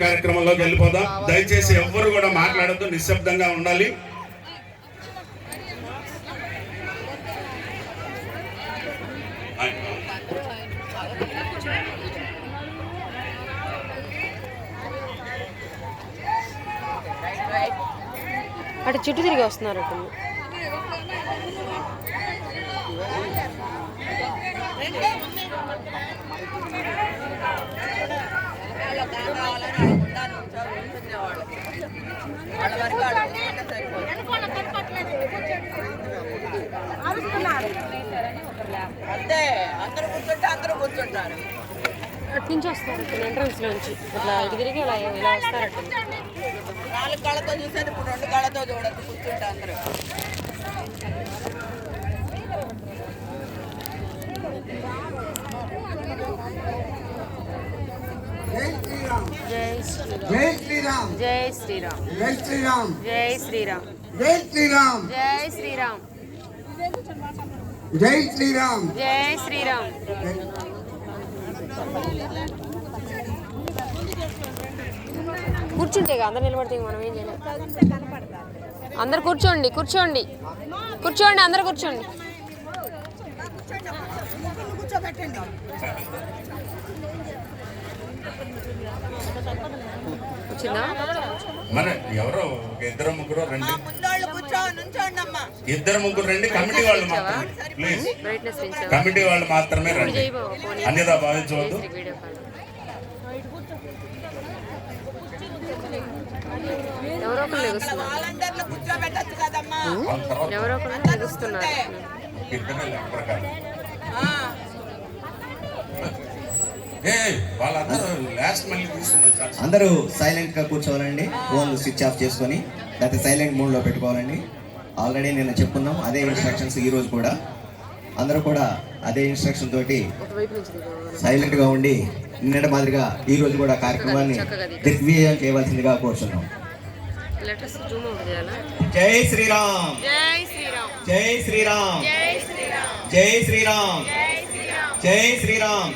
కార్యక్రమంలోకి వెళ్ళిపోదాం. దయచేసి ఎవ్వరు కూడా మాట్లాడద్దు, నిశ్శబ్దంగా ఉండాలి. అటు చుట్టూ తిరిగి వస్తున్నారు అటు అంతే, అందరూ కూర్చుంటే అందరూ కూర్చుంటారు. అటు నుంచి వస్తారు ఎంట్రన్స్ నుంచి ఇట్లా ఇటు తిరిగి ఇలా ఇలా వస్తారట. 4 కళ్ళతో చూసేది ఇప్పుడు 2 కళ్ళతో చూడద్దు, కూర్చుంటే అందరూ. జై శ్రీరామ్ జై శ్రీరామ్ జై శ్రీరామ్ జై శ్రీరామ్ జై శ్రీరామ్ జై శ్రీరామ్ జై శ్రీరామ్ జై శ్రీరామ్ జై శ్రీరామ్. కూర్చుంటే అందరు నిలబడితే మనం ఏం చేయలేం. అందరు కూర్చోండి కూర్చోండి కూర్చోండి అందరు కూర్చోండి. వచ్చిందా మరి ఎవరో ఇద్దరు ముగ్గురు రండి, ముందోళ్ళు కూర్చోని నుంచోండి అమ్మా. ఇద్దరు ముగ్గురు రండి. కమిటీ వాళ్ళు మాత్రమే ప్లీజ్, బ్రైట్నెస్ పెంచావా? కమిటీ వాళ్ళు మాత్రమే రండి, జై బాబా ఫోన్ అన్యదా భావించవద్దు. Video call. ఎవరో ఒకరు లెగుస్తున్నారు, వాలంటీర్లు కూర్చోబెట్టచ్చు కదమ్మా. ఎవరో ఒకరు లెగుస్తున్నారు. ఇద్దరే లెక్క కాదు. ఆ, వాళ్ళందరూ లాస్ట్ మళ్ళీ తీసుకున్నారు. అందరూ సైలెంట్ గా కూర్చోవాలండి. ఫోన్ స్విచ్ ఆఫ్ చేసుకొని లేకపోతే సైలెంట్ మోడ్ లో పెట్టుకోవాలండి. ఆల్రెడీ నేను చెప్పుకున్నాం అదే ఇన్స్ట్రక్షన్స్ ఈ రోజు కూడా. అందరూ కూడా అదే ఇన్స్ట్రక్షన్ తోటి ఒకవైపు నుంచి దిగు. సైలెంట్ గా ఉండి నిన్నటి మాదిరిగా ఈ రోజు కూడా కార్యక్రమాన్ని దిగ్విజయం చేయవలసిందిగా కోరుతున్నాం. లెటర్స్ జూమ్ అవుట్ చేయాలా? జై శ్రీరామ్ జై శ్రీరామ్ జై శ్రీరామ్ జై శ్రీరామ్ జై శ్రీరామ్ జై శ్రీరామ్ జై శ్రీరామ్.